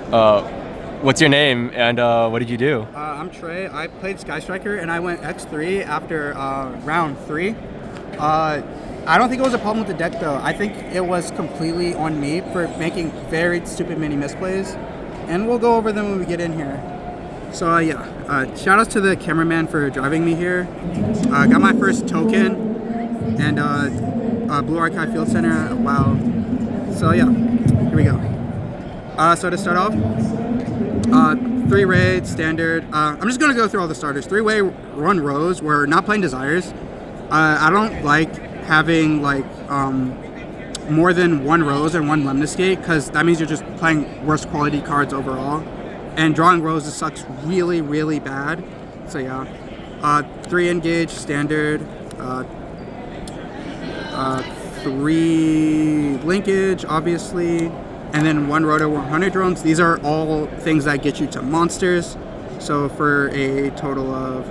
What's your name and what did you do? I'm Trey. I played Sky Striker and I went X-3 after round 3. I don't think it was a problem with the deck though. I think it was completely on me for making very stupid mini misplays, and we'll go over them when we get in here. So shout outs to the cameraman for driving me here. Got my first token and Blue Archive Field Center. Wow. So yeah, here we go. So to start off, 3 raid standard. I'm just gonna go through all the starters. 3-way run rows. We're not playing desires. I don't like having like more than 1 rose and 1 lemniscate, because that means you're just playing worse quality cards overall, and drawing roses sucks really, really bad. So yeah, 3 engage standard, 3 linkage obviously, and then 1 roto 100 drones. These are all things that get you to monsters. So for a total of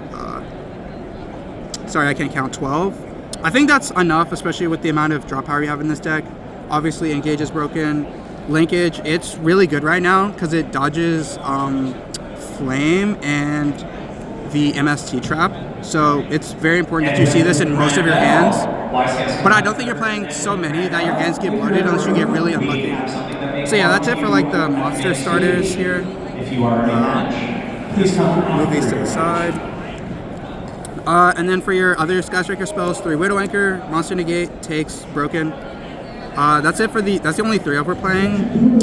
sorry, I can't count, 12. I think that's enough, especially with the amount of draw power you have in this deck. Obviously, engage is broken. Linkage, it's really good right now because it dodges flame and the MST trap. So it's very important that you see this in most of your hands. But I don't think you're playing so many that your hands get bloated unless you get really unlucky. So yeah, that's it for like the monster starters here. Move these to the side. And then for your other Sky Striker spells, 3 Widow Anchor, Monster Negate, Takes, Broken. That's it for that's the only 3 of we're playing.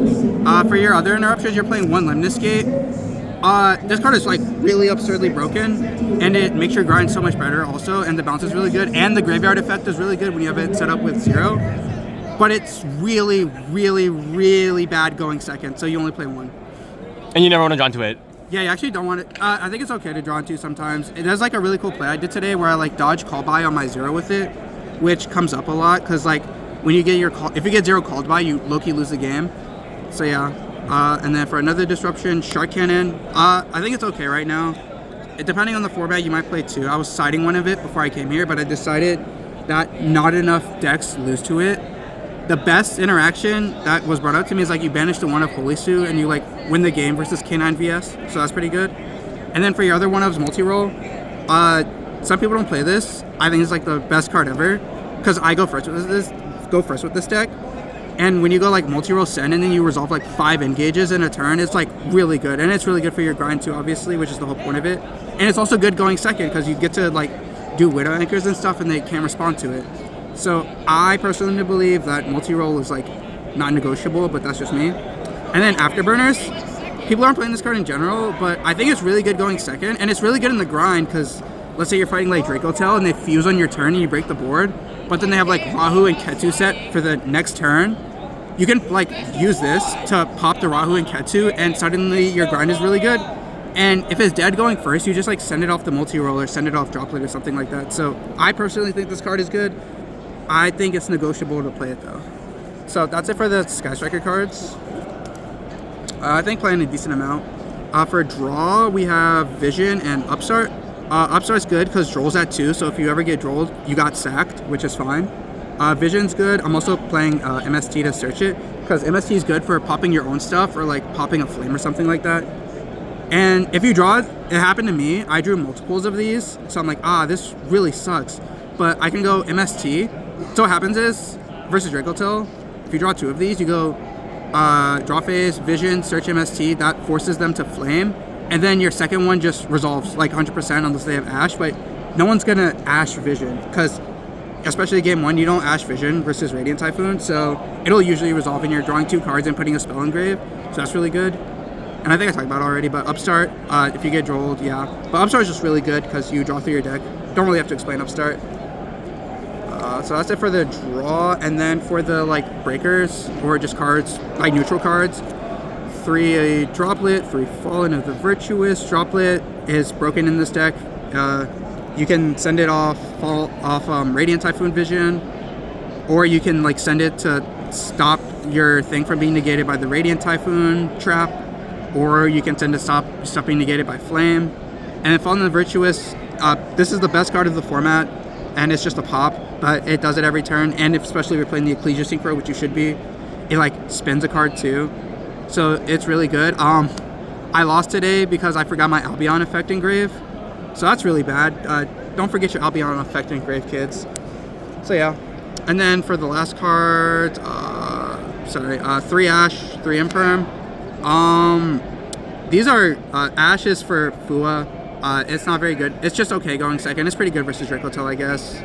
For your other interruptions, you're playing 1 Lemniscate. This card is like really absurdly broken, and it makes your grind so much better also, and the bounce is really good, and the graveyard effect is really good when you have it set up with 0. But it's really, really, really bad going second, so you only play 1. And you never want to draw into it. Yeah, you actually don't want it. I think it's okay to draw into sometimes. It does like a really cool play I did today where I like dodge call by on my 0 with it, which comes up a lot because like when you get your call, if you get 0 called by, you low-key lose the game. So yeah, and then for another disruption, Shark Cannon. I think it's okay right now. Depending on the format, you might play 2. I was siding one of it before I came here, but I decided that not enough decks lose to it. The best interaction that was brought up to me is like you banish the 1 of Holy Sue and you like win the game versus K9 VS, so that's pretty good. And then for your other 1 ofs multi-roll, some people don't play this. I think it's like the best card ever because I go first with this deck. And when you go like multi-roll send and then you resolve like 5 engages in a turn, it's like really good. And it's really good for your grind too, obviously, which is the whole point of it. And it's also good going second because you get to like do Widow Anchors and stuff and they can't respond to it. So I personally believe that multi-roll is like not negotiable, but that's just me. And then Afterburners, people aren't playing this card in general, but I think it's really good going second, and it's really good in the grind because let's say you're fighting like Draco Tail and they fuse on your turn and you break the board, but then they have like Rahu and Ketu set for the next turn. You can like use this to pop the Rahu and Ketu, and suddenly your grind is really good. And if it's dead going first, you just like send it off the multi-roll or send it off Droplet or something like that. So I personally think this card is good. I think it's negotiable to play it though. So that's it for the Sky Striker cards. I think playing a decent amount. For draw, we have Vision and Upstart. Upstart's good because Droll's at 2, so if you ever get Drolled, you got sacked, which is fine. Vision's good. I'm also playing MST to search it because MST is good for popping your own stuff or like popping a flame or something like that. And if you draw it, it happened to me. I drew multiples of these, so I'm like, this really sucks. But I can go MST. So what happens is, versus Draco Tail, if you draw 2 of these, you go draw phase, Vision, search MST, that forces them to flame, and then your second one just resolves like 100% unless they have Ash, but no one's gonna Ash Vision, because especially game 1, you don't Ash Vision versus Radiant Typhoon, so it'll usually resolve in you're drawing 2 cards and putting a spell engrave, so that's really good. And I think I talked about it already, but Upstart, if you get Drolled, yeah. But Upstart is just really good because you draw through your deck. Don't really have to explain Upstart. So that's it for the draw, and then for the like breakers or just cards like neutral cards, 3 Droplet, 3 Fallen of the Virtuous. Droplet is broken in this deck. You can send it off Radiant Typhoon Vision, or you can like send it to stop your thing from being negated by the Radiant Typhoon trap, or you can send it to stop being negated by Flame. And then Fallen of the Virtuous, this is the best card of the format, and it's just a pop, but it does it every turn, and especially if you're playing the Ecclesia Synchro, which you should be, it like spins a card too. so it's really good. I lost today because I forgot my Albion effect engrave, so that's really bad. Don't forget your Albion effect engrave, kids. So yeah, and then for the last card, 3 Ash, 3 Imperm. These are Ashes for Fua. It's not very good. It's just okay going second. It's pretty good versus Dracotel, I guess,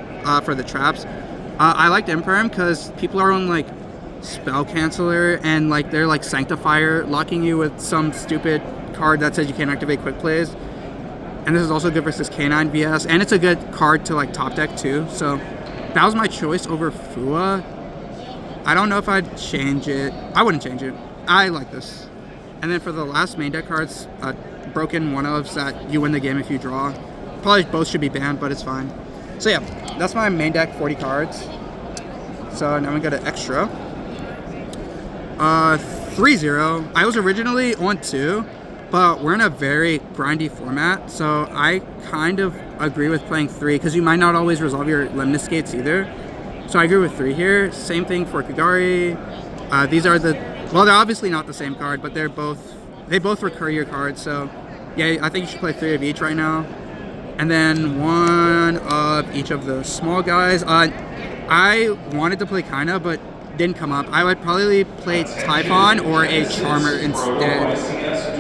for the traps. I liked Imperm because people are on like Spell Canceller and like they're like Sanctifier locking you with some stupid card that says you can't activate quick plays. And this is also good versus K9 VS, and it's a good card to like top deck too. So that was my choice over Fua. I don't know if I'd change it. I wouldn't change it. I like this. And then for the last main deck cards, broken one-ofs that you win the game if you draw. Probably both should be banned, but it's fine. So yeah, that's my main deck, 40 cards. So now we got an extra. 3-0. I was originally on 2, but we're in a very grindy format, so I kind of agree with playing 3 because you might not always resolve your Lemnis Gates either. So I agree with 3 here. Same thing for Kagari. These are the, well, they're obviously not the same card, but they both recur your cards. So yeah, I think you should play 3 of each right now. And then 1 of each of the small guys. I wanted to play Kaina, but didn't come up. I would probably play Typhon or a Charmer instead.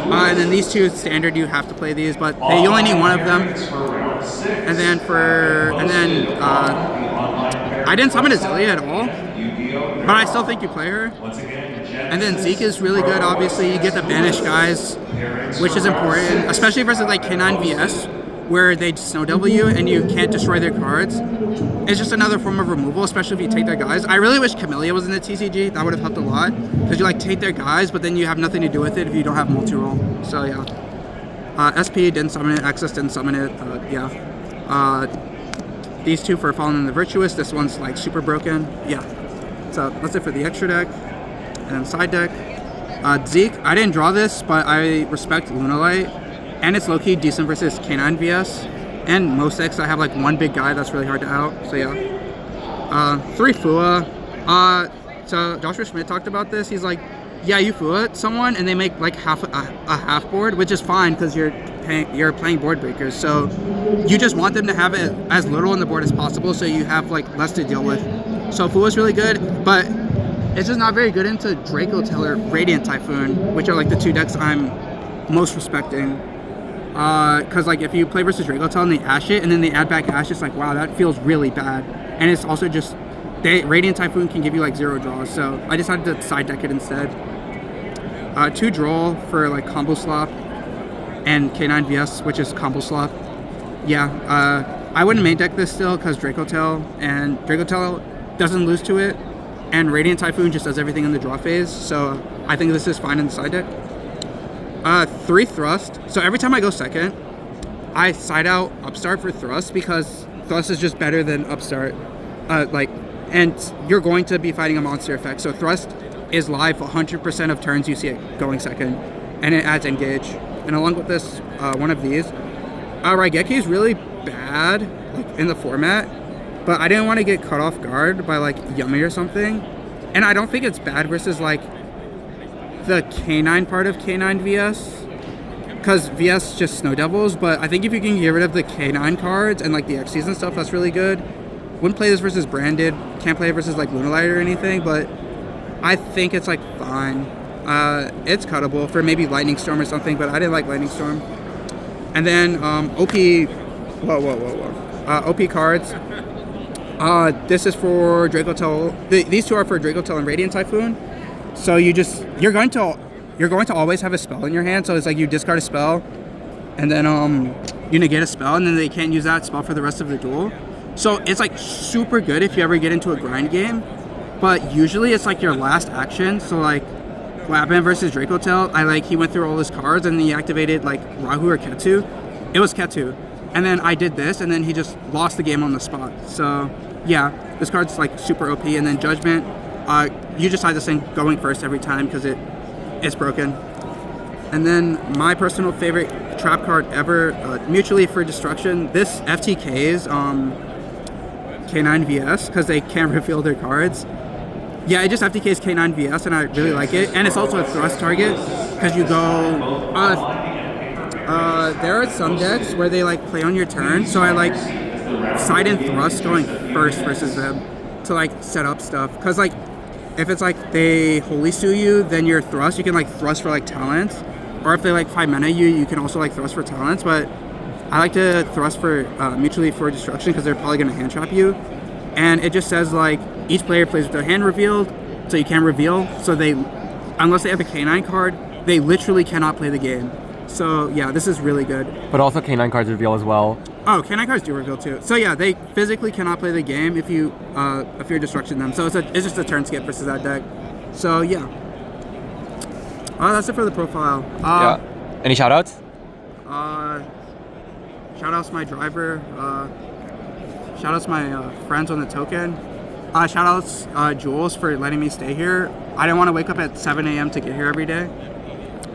And then these 2 standard, you have to play these, but you only need 1 of them. And then I didn't summon Azalea at all, but I still think you play her. And then Zeke is really good, obviously. You get the banish guys, which is important, especially versus like K9 VS, where they Snow Devil you and you can't destroy their cards. It's just another form of removal, especially if you take their guys. I really wish Camellia was in the TCG. That would have helped a lot, because you like take their guys, but then you have nothing to do with it if you don't have multi-roll. So yeah. SP didn't summon it, Access didn't summon it, these 2 for Fallen and the Virtuous. This one's like super broken. Yeah. So that's it for the extra deck. And then side deck. Zeke, I didn't draw this, but I respect Lunalight. And it's low-key decent versus K9 VS. And most decks I have like 1 big guy that's really hard to out. So yeah. 3 Fua. So Joshua Schmidt talked about this. He's like, yeah, you Fua someone and they make like a half board, which is fine because you're playing board breakers. So you just want them to have it as little on the board as possible, so you have like less to deal with. So Fua's really good, but it's just not very good into Dracotel or Radiant Typhoon, which are like the 2 decks I'm most respecting. Because like if you play versus Dracotel and they Ash it and then they add back Ash, it's like, wow, that feels really bad. And it's also just, Radiant Typhoon can give you like 0 draws, so I decided to side deck it instead. 2 draw for like combo slop and K9 VS, which is combo slop. Yeah, I wouldn't main deck this still because Dracotel doesn't lose to it, and Radiant Typhoon just does everything in the draw phase, so I think this is fine in the side deck. 3 Thrust. So every time I go second, I side out Upstart for Thrust because Thrust is just better than Upstart. And you're going to be fighting a monster effect. So Thrust is live 100% of turns you see it going second, and it adds Engage. And along with this, 1 of these. Raigeki is really bad in the format, but I didn't want to get caught off guard by like Yummy or something. And I don't think it's bad versus like the K9 part of K9 VS, because VS just Snow Devils, but I think if you can get rid of the K9 cards and like the Xyz and stuff, that's really good. Wouldn't play this versus Branded, can't play it versus like Lunalight or anything, but I think it's like fine. It's cuttable for maybe Lightning Storm or something, but I didn't like Lightning Storm. And then OP cards. This is for Dracotel. These 2 are for Dracotel and Radiant Typhoon. So you're going to always have a spell in your hand. So it's like you discard a spell, and then you negate a spell, and then they can't use that spell for the rest of the duel. So it's like super good if you ever get into a grind game, but usually it's like your last action. So like Labman versus Dracotel, he went through all his cards and he activated like Rahu or Ketu. It was Ketu, and then I did this, and then he just lost the game on the spot. So yeah, this card's like super OP. And then Judgment. You decide this thing going first every time because it's broken. And then my personal favorite trap card ever, Mutually for Destruction. This FTKs K9 VS because they can't reveal their cards. Yeah, it just FTKs K9 VS, and I really like it. And it's also a thrust target because you go. There are some decks where they like play on your turn, so I like side and thrust going first versus them to like set up stuff. Cause like if it's like they holy sue you, then your thrust you can like thrust for like talents, or if they like 5 mana you can also like thrust for talents. But I like to thrust for mutually for destruction because they're probably gonna hand trap you. And it just says like each player plays with their hand revealed, so you can't reveal. So they, unless they have a K9 card, they literally cannot play the game. So yeah, this is really good. But also K9 cards reveal as well. Oh, K9 cards do reveal too. So yeah, they physically cannot play the game if you're destruction them. So it's just a turn skip versus that deck. So yeah. That's it for the profile. Yeah. Any shoutouts? Shoutouts to my driver. Shoutouts my friends on the token. Shoutouts Jules for letting me stay here. I didn't want to wake up at 7 a.m. to get here every day.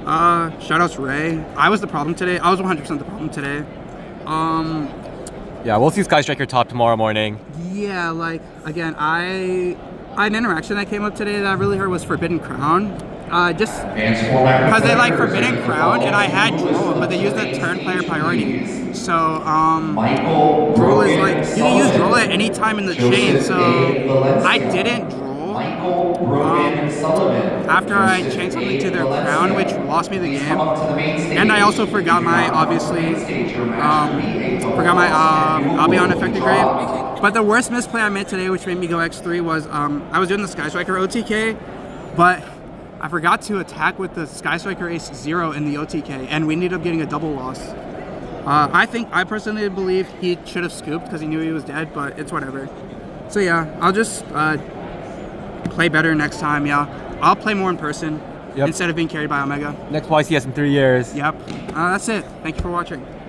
Shoutouts Ray. I was the problem today. I was 100% the problem today. Yeah, we'll see Sky Striker top tomorrow morning. Yeah, like again, I had an interaction that came up today that really hurt was Forbidden Crown. Just because they like Forbidden Crown and I had Droll, but they used the turn player priority. So Droll is like you can use Droll at any time in the chain. So I didn't Droll after I changed something to their Crown, which lost me the game. And I also forgot my I'll be on Effective Grave. But the worst misplay I made today, which made me go X3, was I was doing the Sky Striker OTK, but I forgot to attack with the Sky Striker Ace 0 in the OTK, and we ended up getting a double loss. I personally believe he should have scooped because he knew he was dead, but it's whatever. So yeah, I'll just play better next time. Yeah, I'll play more in person instead of being carried by Omega. Next YCS in 3 years. Yep. That's it. Thank you for watching.